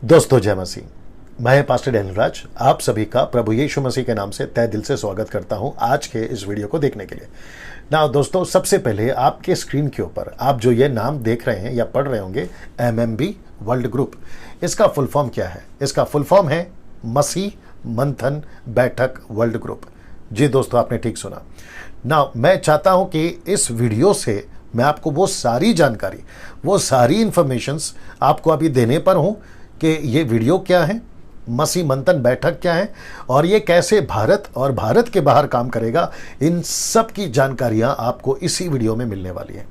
दोस्तों जय मसीह। मैं पास्टर डैनियल राज आप सभी का प्रभु यीशु मसीह के नाम से तहे दिल से स्वागत करता हूं आज के इस वीडियो को देखने के लिए। ना दोस्तों, सबसे पहले आपके स्क्रीन के ऊपर आप जो ये नाम देख रहे हैं या पढ़ रहे होंगे MMB वर्ल्ड ग्रुप, इसका फुल फॉर्म क्या है? इसका फुल फॉर्म है मसीह मंथन बैठक वर्ल्ड ग्रुप। जी दोस्तों, आपने ठीक सुना। ना मैं चाहता हूं कि इस वीडियो से मैं आपको वो सारी जानकारी, वो सारी इंफॉर्मेशंस आपको अभी देने पर हूं कि ये वीडियो क्या है, मसीह मंथन बैठक क्या है और ये कैसे भारत और भारत के बाहर काम करेगा। इन सब की जानकारियां आपको इसी वीडियो में मिलने वाली है।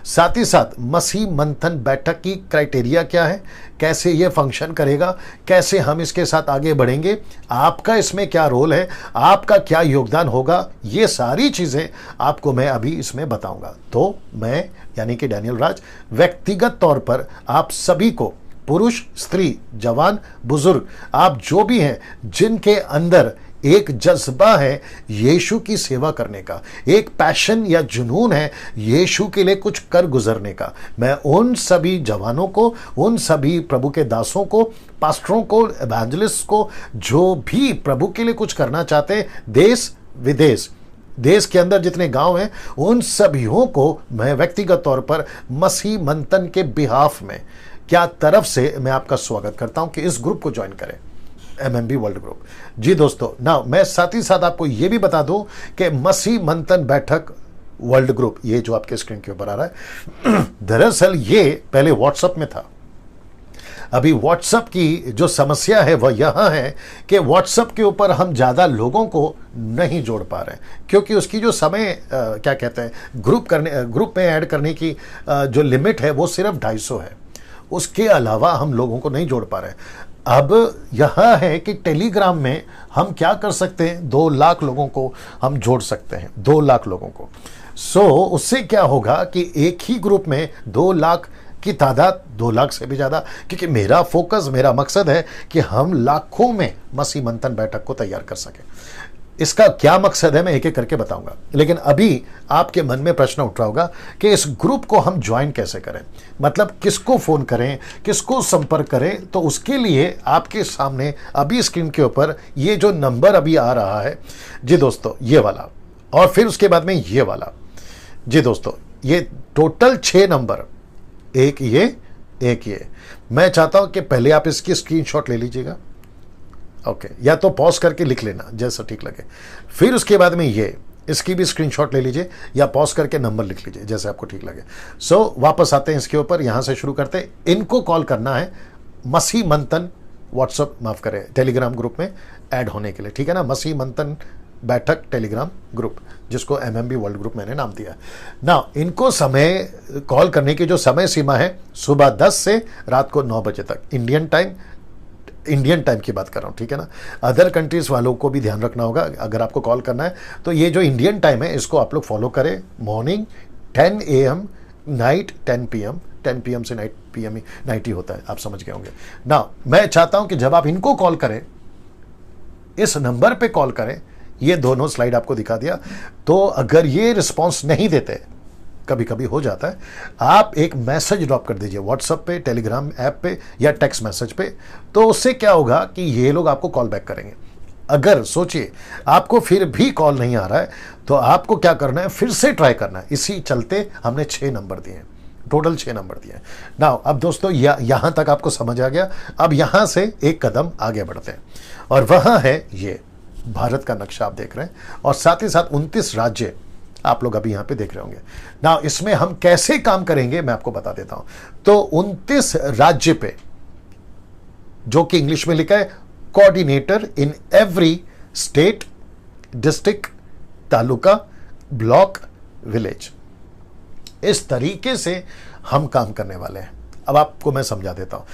साथ ही साथ मसीह मंथन बैठक की क्राइटेरिया क्या है, कैसे ये फंक्शन करेगा, कैसे हम इसके साथ आगे बढ़ेंगे, आपका इसमें क्या रोल है, आपका क्या योगदान होगा, ये सारी चीज़ें आपको मैं अभी इसमें बताऊंगा। तो मैं यानी कि डैनियल राज व्यक्तिगत तौर पर आप सभी को, पुरुष स्त्री जवान बुजुर्ग, आप जो भी हैं जिनके अंदर एक जज्बा है यीशु की सेवा करने का, एक पैशन या जुनून है यीशु के लिए कुछ कर गुजरने का, मैं उन सभी जवानों को, उन सभी प्रभु के दासों को, पास्टरों को, एवेंजलिस्ट को, जो भी प्रभु के लिए कुछ करना चाहते, देश विदेश, देश के अंदर जितने गांव हैं, उन सभीयों को मैं व्यक्तिगत तौर पर मसीह मंथन के बिहाफ में क्या तरफ से मैं आपका स्वागत करता हूं कि इस ग्रुप को ज्वाइन करें, MMB वर्ल्ड ग्रुप। जी दोस्तों, ना मैं साथ ही साथ आपको यह भी बता दूं कि मसीह मंथन बैठक वर्ल्ड ग्रुप, ये जो आपके स्क्रीन के ऊपर आ रहा है, दरअसल ये पहले व्हाट्सएप में था। अभी व्हाट्सएप की जो समस्या है वह यहां है कि व्हाट्सएप के ऊपर हम ज़्यादा लोगों को नहीं जोड़ पा रहे हैं, क्योंकि उसकी जो समय क्या कहते हैं ग्रुप में ऐड करने की जो लिमिट है वो सिर्फ 250 है। उसके अलावा हम लोगों को नहीं जोड़ पा रहे। अब यह है कि टेलीग्राम में हम क्या कर सकते हैं, 2 लाख लोगों को हम जोड़ सकते हैं, 2 लाख लोगों को। उससे क्या होगा कि एक ही ग्रुप में 2 लाख की तादाद, 2 लाख से भी ज़्यादा, क्योंकि मेरा फोकस, मेरा मकसद है कि हम लाखों में मसीह मंथन बैठक को तैयार कर सकें। इसका क्या मकसद है मैं एक एक करके बताऊंगा, लेकिन अभी आपके मन में प्रश्न उठ रहा होगा कि इस ग्रुप को हम ज्वाइन कैसे करें, मतलब किसको फोन करें, किसको संपर्क करें। तो उसके लिए आपके सामने अभी स्क्रीन के ऊपर ये जो नंबर अभी आ रहा है, जी दोस्तों ये वाला, और फिर उसके बाद में ये वाला। जी दोस्तों, ये टोटल 6 नंबर, एक ये मैं चाहता हूं कि पहले आप इसकी स्क्रीनशॉट ले लीजिएगा, ओके, या तो पॉज करके लिख लेना जैसा ठीक लगे। फिर उसके बाद में ये इसकी भी स्क्रीनशॉट ले लीजिए या पॉज करके नंबर लिख लीजिए जैसे आपको ठीक लगे। वापस आते हैं इसके ऊपर, यहां से शुरू करते हैं। इनको कॉल करना है मसीह मंथन टेलीग्राम ग्रुप में ऐड होने के लिए, ठीक है ना। मसीह मंथन बैठक टेलीग्राम ग्रुप, जिसको MMB वर्ल्ड ग्रुप मैंने नाम दिया ना। इनको समय कॉल करने की जो समय सीमा है सुबह 10 से रात को 9 बजे तक, इंडियन टाइम की बात कर रहा हूँ, ठीक है ना। अदर कंट्रीज वालों को भी ध्यान रखना होगा, अगर आपको कॉल करना है तो ये जो इंडियन टाइम है इसको आप लोग फॉलो करें। Morning 10 AM, night 10 PM, 10 PM से नाइट ही होता है, आप समझ गए होंगे ना। मैं चाहता हूं कि जब आप इनको कॉल करें, इस नंबर पे कॉल करें, ये दोनों स्लाइड आपको दिखा दिया। तो अगर ये रिस्पॉन्स नहीं देते, कभी कभी हो जाता है, आप एक मैसेज ड्रॉप कर दीजिए व्हाट्सएप पे, टेलीग्राम ऐप पे या टेक्स्ट मैसेज पे। तो उससे क्या होगा कि ये लोग आपको कॉल बैक करेंगे। अगर सोचिए आपको फिर भी कॉल नहीं आ रहा है तो आपको क्या करना है, फिर से ट्राई करना है। इसी चलते हमने 6 नंबर दिए, टोटल 6 नंबर दिए ना। अब दोस्तों यहां तक आपको समझ आ गया। अब यहां से एक कदम आगे बढ़ते हैं, और वहां है ये भारत का नक्शा आप देख रहे हैं, और साथ ही साथ 29 राज्य आप लोग अभी यहां पे देख रहे होंगे ना। इसमें हम कैसे काम करेंगे मैं आपको बता देता हूं। तो 29 राज्य पे, जो कि इंग्लिश में लिखा है coordinator in every state, district, taluka, block, village, इस तरीके से हम काम करने वाले हैं। अब आपको मैं समझा देता हूं।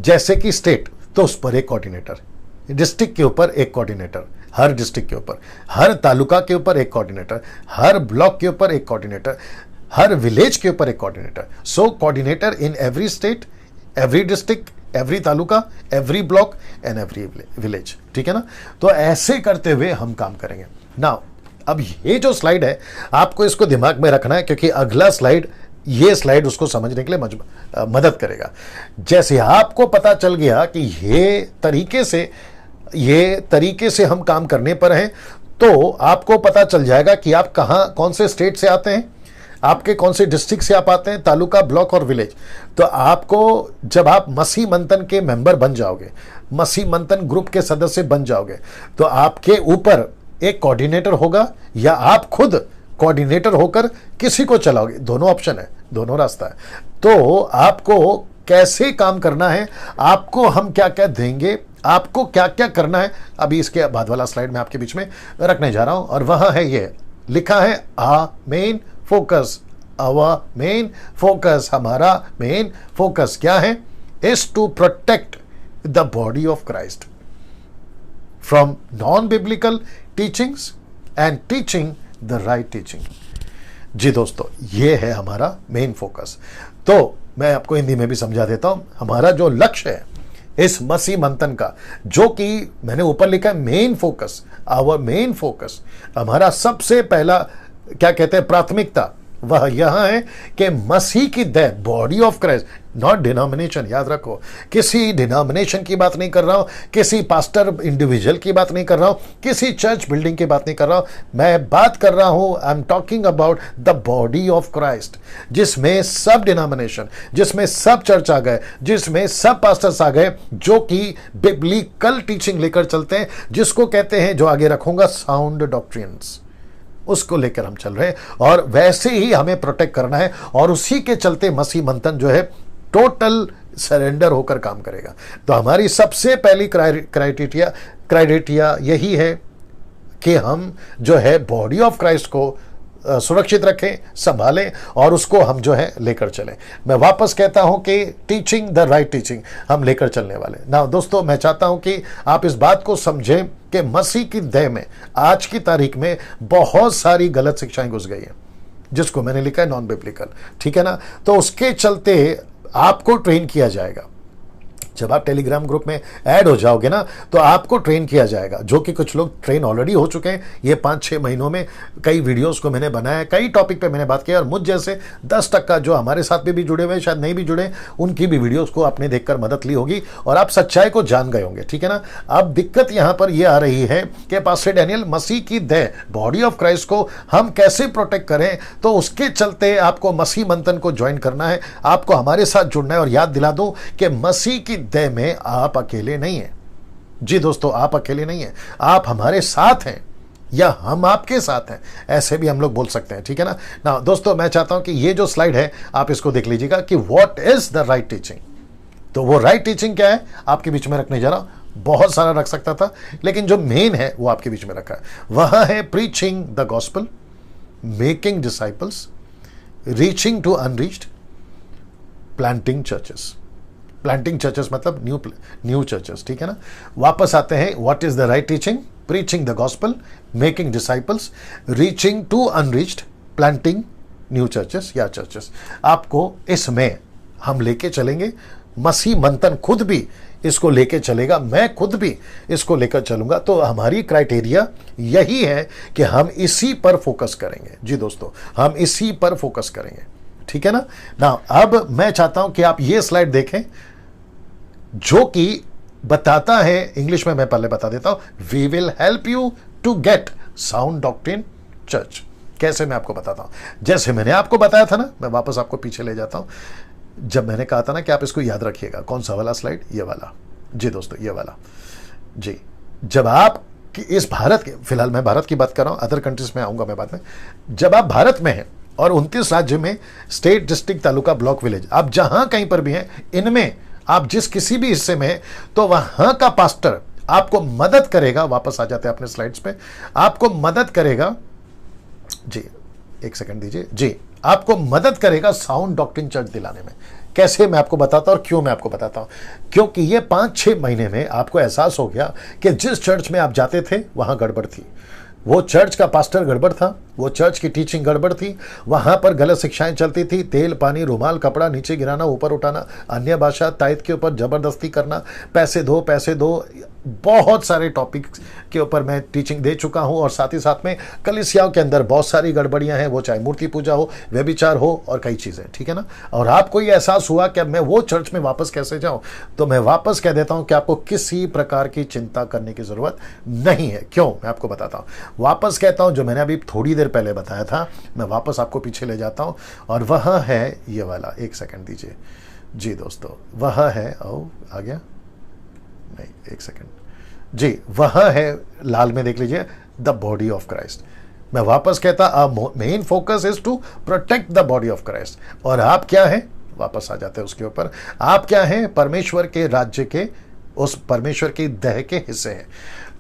जैसे कि स्टेट, तो उस पर एक कोऑर्डिनेटर, डिस्ट्रिक्ट के ऊपर एक कोऑर्डिनेटर, हर डिस्ट्रिक्ट के ऊपर, हर तालुका के ऊपर एक कोऑर्डिनेटर, हर ब्लॉक के ऊपर एक कोऑर्डिनेटर, हर विलेज के ऊपर एक coordinator. Coordinator in every state, every district, every taluka, every block and every village, ठीक है ना। तो ऐसे करते हुए हम काम करेंगे ना। अब ये जो स्लाइड है आपको इसको दिमाग में रखना है, क्योंकि अगला स्लाइड ये स्लाइड उसको समझने के लिए मदद करेगा। जैसे आपको पता चल गया कि ये तरीके से हम काम करने पर हैं, तो आपको पता चल जाएगा कि आप कौन से स्टेट से आते हैं, आपके कौन से डिस्ट्रिक्ट से आप आते हैं, तालुका, ब्लॉक और विलेज। तो आपको जब आप मसीह मंथन के मेंबर बन जाओगे, मसीह मंथन ग्रुप के सदस्य बन जाओगे, तो आपके ऊपर एक कोऑर्डिनेटर होगा या आप खुद कोऑर्डिनेटर होकर किसी को चलाओगे। दोनों ऑप्शन है, दोनों रास्ता है। तो आपको कैसे काम करना है, आपको हम क्या क्या देंगे, आपको क्या क्या करना है, अभी इसके बाद वाला स्लाइड में आपके बीच में रखने जा रहा हूं। और वह है, ये लिखा है main focus. Our main focus, हमारा मेन फोकस क्या है? Is to protect the body of Christ from non biblical teachings and teaching the right teaching. जी दोस्तों, ये है हमारा मेन फोकस। तो मैं आपको हिंदी में भी समझा देता हूं। हमारा जो लक्ष्य है इस मसीह मंथन का, जो कि मैंने ऊपर लिखा है main focus, our main focus, हमारा सबसे पहला क्या कहते हैं प्राथमिकता, वह यह है कि मसीह की देह, body of Christ, not denomination. याद रखो, किसी डिनोमिनेशन की बात नहीं कर रहा हूं, किसी पास्टर इंडिविजुअल की बात नहीं कर रहा हूं, किसी चर्च बिल्डिंग की बात नहीं कर रहा हूं। मैं बात कर रहा हूं, I am talking about the body of Christ, जिसमें सब डिनोमिनेशन, जिसमें सब चर्च आ गए, जिसमें सब पास्टर्स आ गए, जो कि बिब्लिकल टीचिंग लेकर चलते हैं, जिसको कहते हैं, जो आगे रखूंगा, साउंड डॉक्ट्रिन्स, उसको लेकर हम चल रहे हैं। और वैसे ही हमें प्रोटेक्ट करना है, और उसी के चलते मसीह मंथन जो है टोटल सरेंडर होकर काम करेगा। तो हमारी सबसे पहली क्राइटेरिया यही है कि हम जो है बॉडी ऑफ क्राइस्ट को सुरक्षित रखें, संभालें, और उसको हम जो है लेकर चलें। मैं वापस कहता हूं कि टीचिंग द राइट टीचिंग हम लेकर चलने वाले ना। दोस्तों, मैं चाहता हूं कि आप इस बात को समझें कि मसीह की देह में आज की तारीख में बहुत सारी गलत शिक्षाएं घुस गई हैं, जिसको मैंने लिखा है नॉन बिब्लिकल, ठीक है ना। तो उसके चलते आपको ट्रेन किया जाएगा। जब आप टेलीग्राम ग्रुप में ऐड हो जाओगे ना, तो आपको ट्रेन किया जाएगा, जो कि कुछ लोग ट्रेन ऑलरेडी हो चुके हैं। ये 5-6 महीनों में कई वीडियोस को मैंने बनाया, कई टॉपिक पे मैंने बात किया, और मुझ जैसे 10% जो हमारे साथ में भी जुड़े हुए, शायद नहीं भी जुड़े, उनकी भी वीडियोस को आपने देखकर मदद ली होगी और आप सच्चाई को जान गए होंगे, ठीक है ना। अब दिक्कत यहाँ पर यह आ रही है कि पास्टर डैनियल, मसीह की देह, बॉडी ऑफ क्राइस्ट को हम कैसे प्रोटेक्ट करें? तो उसके चलते आपको मसीह मंथन को ज्वाइन करना है, आपको हमारे साथ जुड़ना है। और याद दिला दूं कि मसीह की देह में आप अकेले नहीं हैं। जी दोस्तों, आप अकेले नहीं हैं, आप हमारे साथ हैं, या हम आपके साथ हैं, ऐसे भी हम लोग बोल सकते हैं, ठीक है ना। दोस्तों, मैं चाहता हूं कि ये जो स्लाइड है आप इसको देख लीजिएगा कि what is the right teaching. तो वो राइट टीचिंग क्या है आपके बीच में रखने जा रहा हूं। बहुत सारा रख सकता था, लेकिन जो मेन है वो आपके बीच में रखा है। वह है preaching the gospel, making disciples, reaching to unreached, planting churches. Planting churches मतलब न्यू चर्चेस, ठीक है ना। वापस आते हैं, what is the right teaching? Preaching the gospel, making disciples, reaching to unreached, planting new churches या चर्चेस। आपको इसमें हम लेके चलेंगे। मसीह मंथन खुद भी इसको लेके चलेगा, मैं खुद भी इसको लेकर चलूंगा। तो हमारी क्राइटेरिया यही है कि हम इसी पर फोकस करेंगे। जी दोस्तों, हम इसी पर फोकस करेंगे, ठीक है ना। अब मैं चाहता हूं कि आप ये स्लाइड देखें, जो कि बताता है, इंग्लिश में मैं पहले बता देता हूं, we will help you to get sound doctrine church. कैसे, मैं आपको बताता हूं। जैसे मैंने आपको बताया था ना, मैं वापस आपको पीछे ले जाता हूं। जब मैंने कहा था ना कि आप इसको याद रखिएगा, कौन सा वाला स्लाइड? ये वाला। जी दोस्तों, ये वाला। जी, जब आप इस भारत के, फिलहाल मैं भारत की बात कर रहा हूं, अदर कंट्रीज में आऊंगा मैं बाद में। जब आप भारत में हैं और 29 राज्य में, state, district, taluka, block, village, आप जहां कहीं पर भी हैं, इनमें आप जिस किसी भी हिस्से में हैं, तो वहां का पास्टर आपको मदद करेगा। वापस आ जाते हैं अपने स्लाइड्स पे। आपको मदद करेगा, जी एक सेकंड दीजिए, जी आपको मदद करेगा साउंड डॉक्ट्रिन चर्च दिलाने में। कैसे, मैं आपको बताता हूं, और क्यों मैं आपको बताता हूं। क्योंकि ये 5-6 महीने में आपको एहसास हो गया कि जिस चर्च में आप जाते थे वहां गड़बड़ थी, वो चर्च का पास्टर गड़बड़ था, वो चर्च की टीचिंग गड़बड़ थी, वहाँ पर गलत शिक्षाएं चलती थी, तेल पानी रुमाल कपड़ा नीचे गिराना ऊपर उठाना, अन्य भाषा तायत के ऊपर ज़बरदस्ती करना, पैसे दो, बहुत सारे टॉपिक्स के ऊपर मैं टीचिंग दे चुका हूँ। और साथ ही साथ में कलीसियाओं के अंदर बहुत सारी गड़बड़ियाँ हैं, वो चाहे मूर्ति पूजा हो, व्यभिचार हो और कई चीज़ें, ठीक है ना। और आपको ये एहसास हुआ कि अब मैं वो चर्च में वापस कैसे जाऊँ, तो मैं वापस कह देता हूँ कि आपको किसी प्रकार की चिंता करने की ज़रूरत नहीं है। क्यों, मैं आपको बताता हूँ। वापस कहता हूँ, जो मैंने अभी थोड़ी देर पहले बताया था, मैं वापस आपको पीछे ले जाता हूँ, और वह है ये वाला, एक सेकंड दीजिए जी दोस्तों, वह है, ओ आ गया, नहीं एक सेकंड जी, वह है लाल में देख लीजिए, द बॉडी ऑफ क्राइस्ट। मैं वापस कहता, main focus is to protect the body of Christ. और आप क्या हैं, वापस आ जाते हैं उसके ऊपर, आप क्या हैं, परमेश्वर के राज्य के, उस परमेश्वर की देह के हिस्से हैं।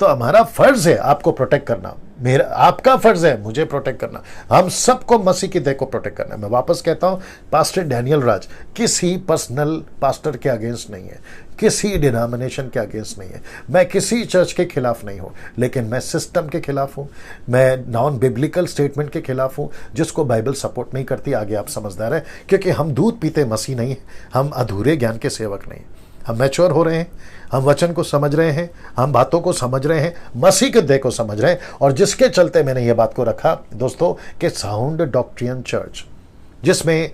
तो हमारा फर्ज है आपको प्रोटेक्ट करना, मेरा आपका फर्ज है मुझे प्रोटेक्ट करना, हम सबको मसीह की देह को प्रोटेक्ट करना है। मैं वापस कहता हूं, पास्टर डैनियल राज किसी पर्सनल पास्टर के अगेंस्ट नहीं है, किसी डिनोमिनेशन के अगेंस्ट नहीं है, मैं किसी चर्च के खिलाफ नहीं हूं, लेकिन मैं सिस्टम के खिलाफ हूं, मैं नॉन बिब्लिकल स्टेटमेंट के खिलाफ हूं, जिसको बाइबल सपोर्ट नहीं करती। आगे आप समझदार हैं, क्योंकि हम दूध पीते मसीह नहीं, हम अधूरे ज्ञान के सेवक नहीं, हम मैच्योर हो रहे हैं, हम वचन को समझ रहे हैं, हम बातों को समझ रहे हैं, मसीह के देह को समझ रहे हैं। और जिसके चलते मैंने ये बात को रखा दोस्तों कि साउंड डॉक्ट्रियन चर्च, जिसमें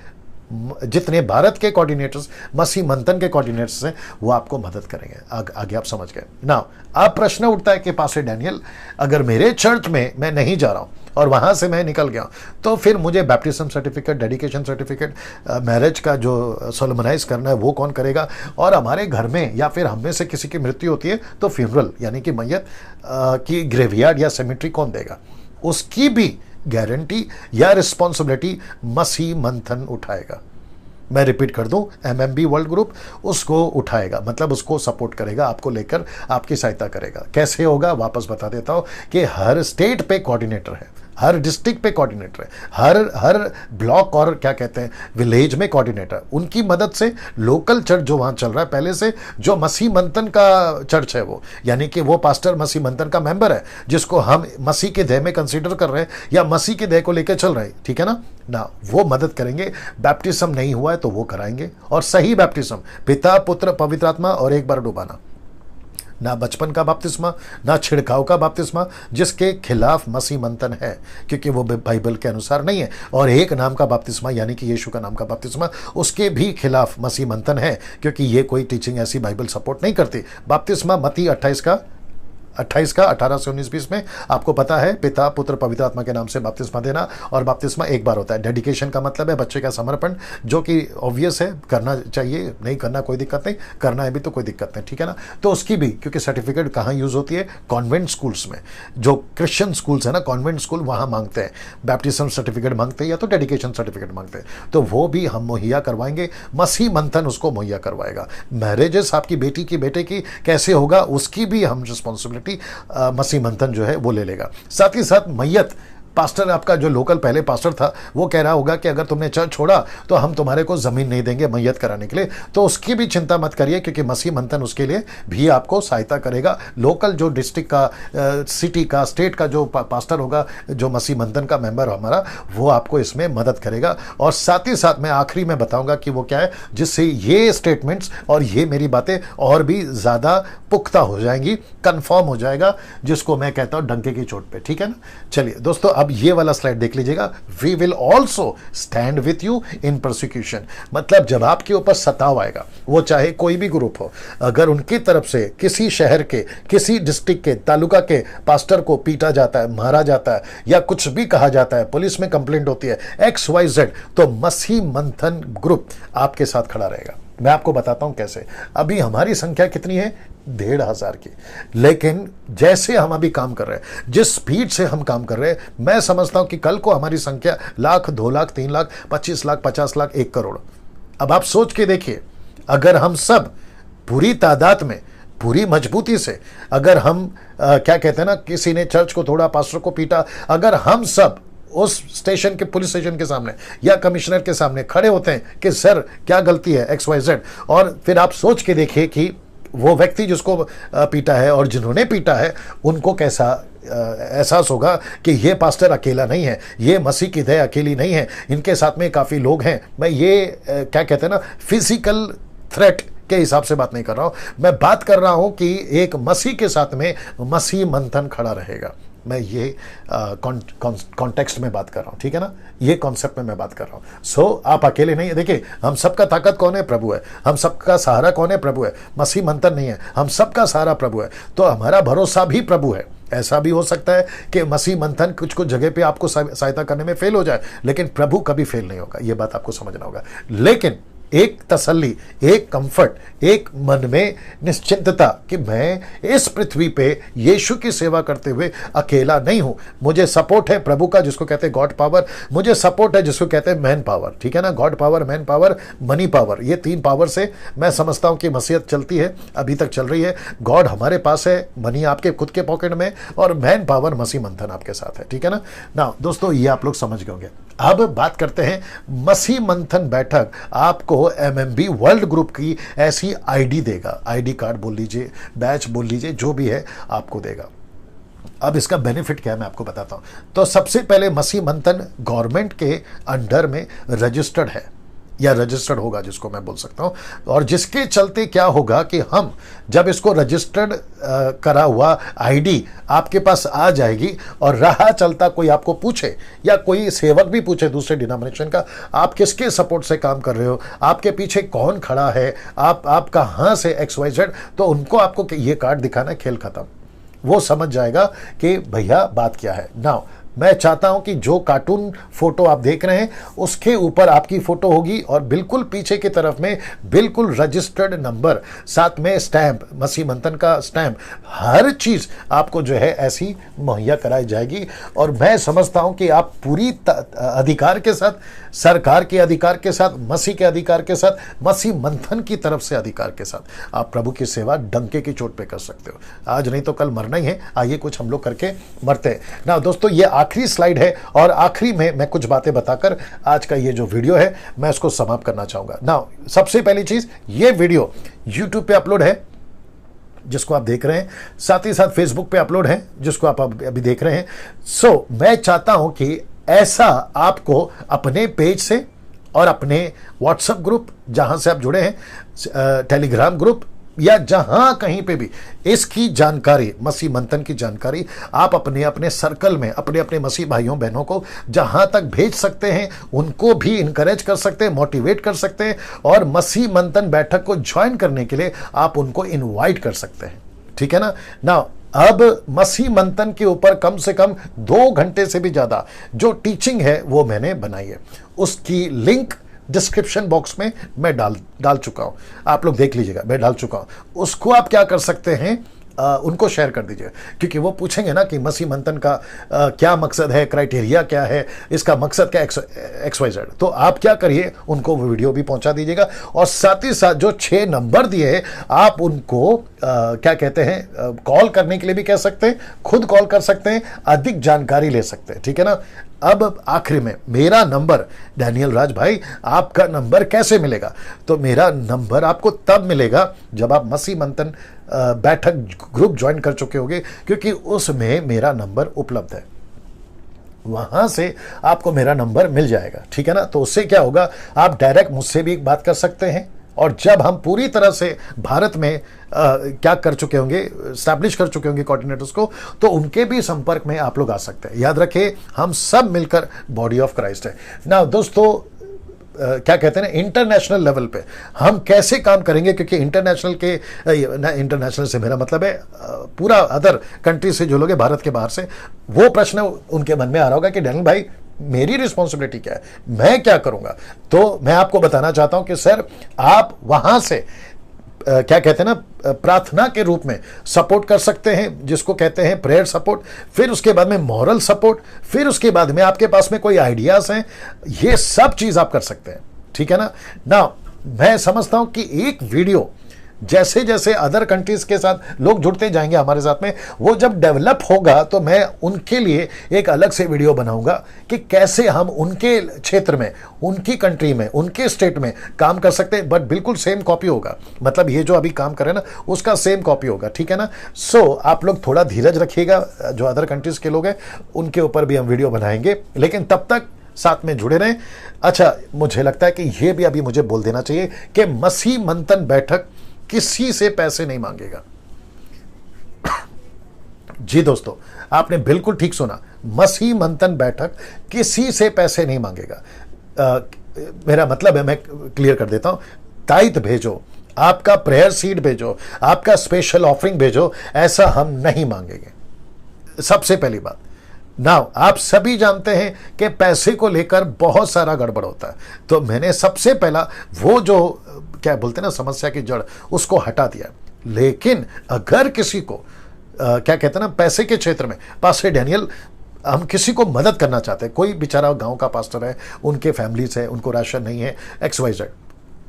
जितने भारत के कोऑर्डिनेटर्स, मसीह मंथन के कोऑर्डिनेटर्स हैं, वो आपको मदद करेंगे। आगे आप समझ गए ना। अब प्रश्न उठता है कि पास्टर डैनियल, अगर मेरे चर्च में मैं नहीं जा रहा हूं और वहां से मैं निकल गया, तो फिर मुझे baptism certificate, dedication certificate, marriage का जो सोलमनाइज करना है वो कौन करेगा, और हमारे घर में या फिर हम में से किसी की मृत्यु होती है तो फ्यूनरल यानी कि मैयत की ग्रेवयार्ड या सेमेट्री कौन देगा, उसकी भी गारंटी या रिस्पॉन्सिबिलिटी मसीह मंथन उठाएगा। मैं रिपीट कर दूं, एमएमबी वर्ल्ड ग्रुप उसको उठाएगा, मतलब उसको सपोर्ट करेगा, आपको लेकर आपकी सहायता करेगा। कैसे होगा वापस बता देता हूं कि हर स्टेट पे कोऑर्डिनेटर है, हर डिस्ट्रिक्ट पे कोऑर्डिनेटर है, हर ब्लॉक और क्या कहते हैं विलेज में कोऑर्डिनेटर, उनकी मदद से लोकल चर्च जो वहाँ चल रहा है पहले से, जो मसीह मंथन का चर्च है वो, यानी कि वो पास्टर मसीह मंथन का मेंबर है, जिसको हम मसीह के देह में कंसीडर कर रहे हैं या मसीह के देह को लेकर चल रहे हैं, ठीक है ना, वो मदद करेंगे। बैप्टिज्म नहीं हुआ है तो वो कराएंगे, और सही बैप्टिज्म, पिता पुत्र पवित्र आत्मा और एक बार डुबाना, ना बचपन का बपतिस्मा, ना छिड़काव का बपतिस्मा, जिसके खिलाफ मसीह मंथन है, क्योंकि वो बाइबल के अनुसार नहीं है। और एक नाम का बपतिस्मा यानी कि यीशु का नाम का बपतिस्मा, उसके भी खिलाफ मसीह मंथन है, क्योंकि ये कोई टीचिंग ऐसी बाइबल सपोर्ट नहीं करती। बपतिस्मा मत्ती 28 का 18 से 19-20 में आपको पता है, पिता पुत्र पवित्र आत्मा के नाम से बपतिस्मा देना, और बपतिस्मा एक बार होता है। डेडिकेशन का मतलब है बच्चे का समर्पण, जो कि ऑब्वियस है, करना चाहिए, नहीं करना कोई दिक्कत नहीं, करना है भी तो कोई दिक्कत नहीं, ठीक है ना। तो उसकी भी, क्योंकि सर्टिफिकेट कहाँ यूज होती है, कॉन्वेंट स्कूल्स में, जो क्रिश्चियन स्कूल्स है ना, कॉन्वेंट स्कूल, वहाँ मांगते हैं बैप्टिज्म सर्टिफिकेट मांगते हैं, या तो डेडिकेशन सर्टिफिकेट मांगते हैं, तो वो भी हम मुहैया करवाएंगे, मसीह मंथन उसको मुहैया करवाएगा। मैरिजेस आपकी बेटी की बेटे की कैसे होगा, उसकी भी हम रिस्पॉन्सिबिलिटी मसीह मंथन जो है वो ले लेगा। साथ ही साथ मैयत, पास्टर आपका जो लोकल पहले पास्टर था वो कह रहा होगा कि अगर तुमने चर्च छोड़ा तो हम तुम्हारे को ज़मीन नहीं देंगे मैयत कराने के लिए, तो उसकी भी चिंता मत करिए, क्योंकि मसीह मंथन उसके लिए भी आपको सहायता करेगा। लोकल जो डिस्ट्रिक्ट का, सिटी का, स्टेट का जो पास्टर होगा, जो मसीह मंथन का मेंबर हमारा, वो आपको इसमें मदद करेगा। और साथ ही साथ मैं आखिरी में बताऊंगा कि वो क्या है, जिससे ये स्टेटमेंट्स और ये मेरी बातें और भी ज़्यादा पुख्ता हो जाएंगी, कन्फर्म हो जाएगा, जिसको मैं कहता हूँ डंके की चोट पे, ठीक है ना। चलिए दोस्तों, अब ये वाला स्लाइड देख लीजिएगा, we will also stand with you in prosecution, मतलब जब आपके ऊपर सताव आएगा, वो चाहे कोई भी ग्रुप हो, अगर उनकी तरफ से किसी शहर के, किसी डिस्ट्रिक्ट के, तालुका के पास्टर को पीटा जाता है, मारा जाता है, या कुछ भी कहा जाता है, पुलिस में कंप्लेंट होती है, XYZ, तो मसीह मंथन ग्रुप आपके साथ खड़ा रहेगा। मैं आपको बताता हूं कैसे। अभी हमारी संख्या कितनी है, 1,500 की, लेकिन जैसे हम अभी काम कर रहे हैं, जिस स्पीड से हम काम कर रहे हैं, मैं समझता हूं कि कल को हमारी संख्या 1,00,000, 2,00,000, 3,00,000, 25 लाख, 50 लाख, 1 करोड़। अब आप सोच के देखिए, अगर हम सब पूरी तादाद में, पूरी मजबूती से, अगर हम क्या कहते हैं ना, किसी ने चर्च को तोड़ा, पास्टर को पीटा, अगर हम सब उस स्टेशन के, पुलिस स्टेशन के सामने या कमिश्नर के सामने खड़े होते हैं कि सर क्या गलती है XYZ, और फिर आप सोच के देखिए कि वो व्यक्ति जिसको पीटा है और जिन्होंने पीटा है उनको कैसा एहसास होगा कि ये पास्टर अकेला नहीं है, ये मसीह की दया अकेली नहीं है, इनके साथ में काफ़ी लोग हैं। मैं ये क्या कहते हैं ना, फिजिकल थ्रेट के हिसाब से बात नहीं कर रहा हूँ, मैं बात कर रहा हूँ कि एक मसीह के साथ में मसीह मंथन खड़ा रहेगा। मैं ये कॉन्टेक्स्ट में बात कर रहा हूँ, ठीक है ना, ये कॉन्सेप्ट में मैं बात कर रहा हूँ। सो आप अकेले नहीं है। देखिए, हम सबका ताकत कौन है? प्रभु है। हम सबका सहारा कौन है? प्रभु है। मसीह मंथन नहीं है, हम सबका सहारा प्रभु है। तो हमारा भरोसा भी प्रभु है। ऐसा भी हो सकता है कि मसीह मंथन कुछ कुछ जगह पे आपको सहायता करने में फेल हो जाए, लेकिन प्रभु कभी फेल नहीं होगा। ये बात आपको समझना होगा। लेकिन एक तसल्ली, एक कंफर्ट, एक मन में निश्चिंतता कि मैं इस पृथ्वी पे यीशु की सेवा करते हुए अकेला नहीं हूं। मुझे सपोर्ट है प्रभु का, जिसको कहते हैं गॉड पावर। मुझे सपोर्ट है जिसको कहते हैं मैन पावर, ठीक है ना। God power, man power, money power, ये 3 पावर से मैं समझता हूं कि मसीहत चलती है, अभी तक चल रही है। गॉड हमारे पास है, मनी आपके खुद के पॉकेट में, और मैन पावर मसीह मंथन आपके साथ है, ठीक है ना। दोस्तों, ये आप लोग समझ गए होंगे। अब बात करते हैं मसीह मंथन बैठक आपको MMB वर्ल्ड ग्रुप की ऐसी आईडी देगा, आईडी कार्ड बोल लीजिए, बैच बोल लीजिए, जो भी है आपको देगा। अब इसका बेनिफिट क्या है मैं आपको बताता हूं। तो सबसे पहले मसीह मंथन गवर्नमेंट के अंडर में रजिस्टर्ड है, या रजिस्टर्ड होगा, जिसको मैं बोल सकता हूं। और जिसके चलते क्या होगा कि हम जब इसको रजिस्टर्ड करा हुआ आईडी आपके पास आ जाएगी, और राह चलता कोई आपको पूछे, या कोई सेवक भी पूछे दूसरे डिनोमिनेशन का, आप किसके सपोर्ट से काम कर रहे हो, आपके पीछे कौन खड़ा है, आप कहां से XYZ, तो उनको आपको ये कार्ड दिखाना, खेल खत्म। वो समझ जाएगा कि भैया बात क्या है। नाउ मैं चाहता हूं कि जो कार्टून फोटो आप देख रहे हैं उसके ऊपर आपकी फोटो होगी, और बिल्कुल पीछे की तरफ में बिल्कुल रजिस्टर्ड नंबर, साथ में स्टैंप, मसीह मंथन का स्टैंप, हर चीज आपको जो है ऐसी मुहैया कराई जाएगी। और मैं समझता हूं कि आप पूरी अधिकार के साथ, सरकार के अधिकार के साथ, मसीह के अधिकार के साथ, मसीह मंथन की तरफ से अधिकार के साथ आप प्रभु की सेवा डंके की चोट पे कर सकते हो। आज नहीं तो कल मरना ही है, आइए कुछ हम लोग करके मरते हैं ना। दोस्तों, ये आखिरी स्लाइड है, और आखिरी में मैं कुछ बातें बताकर आज का ये जो वीडियो है मैं इसको समाप्त करना चाहूंगा। ना, सबसे पहली चीज, ये वीडियो YouTube पे अपलोड है, जिसको आप देख रहे हैं, साथ ही साथ Facebook पे अपलोड है, जिसको आप अभी देख रहे हैं। सो मैं चाहता हूं कि ऐसा आपको अपने पेज से, और अपने WhatsApp ग्रुप जहां से आप जुड़े हैं, टेलीग्राम ग्रुप, या जहां कहीं पे भी इसकी जानकारी, मसीह मंथन की जानकारी आप अपने अपने सर्कल में, अपने अपने मसीह भाइयों बहनों को जहां तक भेज सकते हैं, उनको भी इनकरेज कर सकते हैं, मोटिवेट कर सकते हैं, और मसीह मंथन बैठक को ज्वाइन करने के लिए आप उनको इनवाइट कर सकते हैं, ठीक है ना। अब मसीह मंथन के ऊपर कम से कम 2 घंटे से भी ज्यादा जो टीचिंग है वो मैंने बनाई है, उसकी लिंक डिस्क्रिप्शन बॉक्स में मैं डाल चुका हूं, आप लोग देख लीजिएगा, मैं डाल चुका हूं। उसको आप क्या कर सकते हैं, उनको शेयर कर दीजिए, क्योंकि वो पूछेंगे ना कि मसीह मंथन का क्या मकसद है, क्राइटेरिया क्या है, इसका मकसद क्या, XYZ। तो आप क्या करिए, उनको वो वीडियो भी पहुंचा दीजिएगा, और साथ ही साथ जो 6 नंबर दिए हैं आप उनको क्या कहते हैं, कॉल करने के लिए भी कह सकते हैं, खुद कॉल कर सकते हैं, अधिक जानकारी ले सकते हैं, ठीक है ना। अब आखिरी में मेरा नंबर, डैनियल राज भाई आपका नंबर कैसे मिलेगा? तो मेरा नंबर आपको तब मिलेगा जब आप मसीह मंथन बैठक ग्रुप ज्वाइन कर चुके होंगे, क्योंकि उसमें मेरा नंबर उपलब्ध है, वहां से आपको मेरा नंबर मिल जाएगा, ठीक है ना। तो उससे क्या होगा, आप डायरेक्ट मुझसे भी बात कर सकते हैं, और जब हम पूरी तरह से भारत में क्या कर चुके होंगे, स्टैब्लिश कर चुके होंगे कोऑर्डिनेटर्स को, तो उनके भी संपर्क में आप लोग आ सकते हैं। याद रखिए, हम सब मिलकर बॉडी ऑफ क्राइस्ट है ना। दोस्तों, क्या कहते हैं ना, इंटरनेशनल लेवल पे हम कैसे काम करेंगे, क्योंकि इंटरनेशनल से मेरा मतलब है पूरा अदर कंट्री से जो लोग हैं, भारत के बाहर से, वो प्रश्न उनके मन में आ रहा होगा कि डैनियल भाई मेरी रिस्पॉन्सिबिलिटी क्या है, मैं क्या करूंगा। तो मैं आपको बताना चाहता हूं कि सर, आप वहां से क्या कहते हैं ना, प्रार्थना के रूप में सपोर्ट कर सकते हैं, जिसको कहते हैं प्रेयर सपोर्ट, फिर उसके बाद में मॉरल सपोर्ट, फिर उसके बाद में आपके पास में कोई आइडियाज हैं, ये सब चीज आप कर सकते हैं, ठीक है ना। मैं समझता हूं कि एक वीडियो जैसे जैसे अदर कंट्रीज के साथ लोग जुड़ते जाएंगे हमारे साथ में, वो जब डेवलप होगा तो मैं उनके लिए एक अलग से वीडियो बनाऊंगा कि कैसे हम उनके क्षेत्र में, उनकी कंट्री में, उनके स्टेट में काम कर सकते हैं, बट बिल्कुल सेम कॉपी होगा। मतलब ये जो अभी काम कर रहे हैं ना, उसका सेम कॉपी होगा, ठीक है ना। सो आप लोग थोड़ा धीरज रखिएगा, जो अदर कंट्रीज के लोग हैं उनके ऊपर भी हम वीडियो बनाएंगे, लेकिन तब तक साथ में जुड़े रहें। अच्छा, मुझे लगता है कि यह भी अभी मुझे बोल देना चाहिए कि मसीह मंथन बैठक किसी से पैसे नहीं मांगेगा। जी दोस्तों, आपने बिल्कुल ठीक सुना, मसीह मंथन बैठक किसी से पैसे नहीं मांगेगा। मेरा मतलब है, मैं क्लियर कर देता हूं, ताइद भेजो, आपका प्रेयर सीड भेजो, आपका स्पेशल ऑफरिंग भेजो, ऐसा हम नहीं मांगेंगे। सबसे पहली बात। नाउ आप सभी जानते हैं कि पैसे को लेकर बहुत सारा गड़बड़ होता है, तो मैंने सबसे पहला वो जो क्या बोलते हैं ना समस्या की जड़, उसको हटा दिया। लेकिन अगर किसी को क्या कहते हैं ना पैसे के क्षेत्र में, पास्टर डैनियल हम किसी को मदद करना चाहते हैं, कोई बेचारा गांव का पास्टर है, उनके फैमिलीज है, उनको राशन नहीं है, XYZ,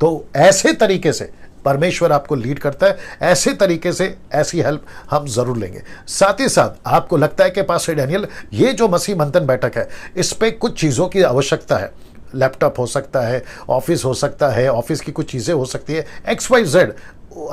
तो ऐसे तरीके से परमेश्वर आपको लीड करता है, ऐसे तरीके से ऐसी हेल्प हम जरूर लेंगे। साथ ही साथ आपको लगता है कि पास्टर डैनियल ये जो मसीह मंथन बैठक है, इस पे कुछ चीज़ों की आवश्यकता है, लैपटॉप हो सकता है, ऑफिस हो सकता है, ऑफिस की कुछ चीज़ें हो सकती है, XYZ,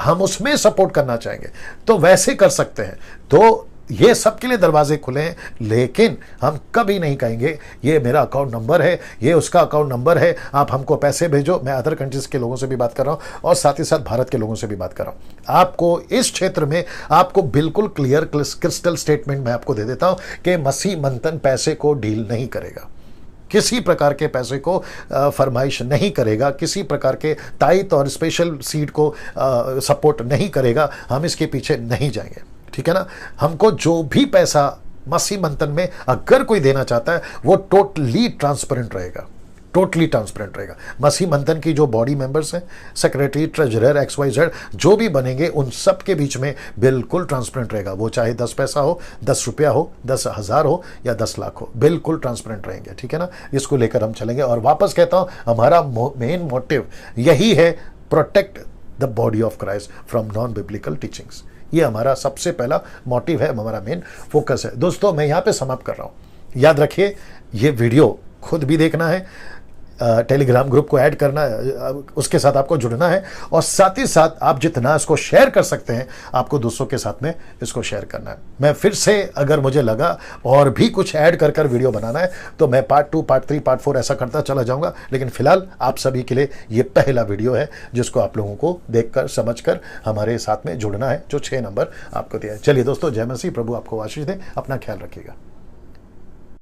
हम उसमें सपोर्ट करना चाहेंगे तो वैसे कर सकते हैं। तो ये सबके लिए दरवाजे खुले हैं, लेकिन हम कभी नहीं कहेंगे ये मेरा अकाउंट नंबर है, ये उसका अकाउंट नंबर है, आप हमको पैसे भेजो। मैं अदर कंट्रीज के लोगों से भी बात कर रहा हूं और साथ ही साथ भारत के लोगों से भी बात कर रहा हूं। आपको इस क्षेत्र में आपको बिल्कुल क्लियर क्रिस्टल स्टेटमेंट मैं आपको दे देता हूं कि मसीह मंथन पैसे को डील नहीं करेगा, किसी प्रकार के पैसे को फरमाइश नहीं करेगा, किसी प्रकार के ताइत और स्पेशल सीड को सपोर्ट नहीं करेगा। हम इसके पीछे नहीं जाएंगे, ठीक है ना। हमको जो भी पैसा मसीह मंथन में अगर कोई देना चाहता है, वो टोटली ट्रांसपेरेंट रहेगा, टोटली ट्रांसपेरेंट रहेगा। मसीह मंथन की जो बॉडी मेंबर्स हैं, सेक्रेटरी, ट्रेजरर, XYZ जो भी बनेंगे, उन सब के बीच में बिल्कुल ट्रांसपेरेंट रहेगा। वो चाहे 10 पैसा हो, 10 रुपया हो, 10,000 हो या 10 लाख हो, बिल्कुल ट्रांसपेरेंट रहेंगे, ठीक है ना। इसको लेकर हम चलेंगे। और वापस कहता हूं, हमारा मेन मोटिव यही है, protect the body of Christ from non biblical teachings. ये हमारा सबसे पहला मोटिव है, हमारा मेन फोकस है। दोस्तों, मैं यहाँ पे समाप्त कर रहा हूँ। याद रखिए, ये वीडियो खुद भी देखना है, टेलीग्राम ग्रुप को ऐड करना है, उसके साथ आपको जुड़ना है, और साथ ही साथ आप जितना इसको शेयर कर सकते हैं, आपको दूसरों के साथ में इसको शेयर करना है। मैं फिर से, अगर मुझे लगा और भी कुछ ऐड कर कर वीडियो बनाना है, तो मैं पार्ट 2, पार्ट 3, पार्ट 4 ऐसा करता चला जाऊंगा। लेकिन फिलहाल आप सभी के लिए ये पहला वीडियो है, जिसको आप लोगों को देखकर, समझकर हमारे साथ में जुड़ना है, जो 6 नंबर आपको दिया है। चलिए दोस्तों, जय मसीह, प्रभु आपको आशीष दे, अपना ख्याल रखिएगा।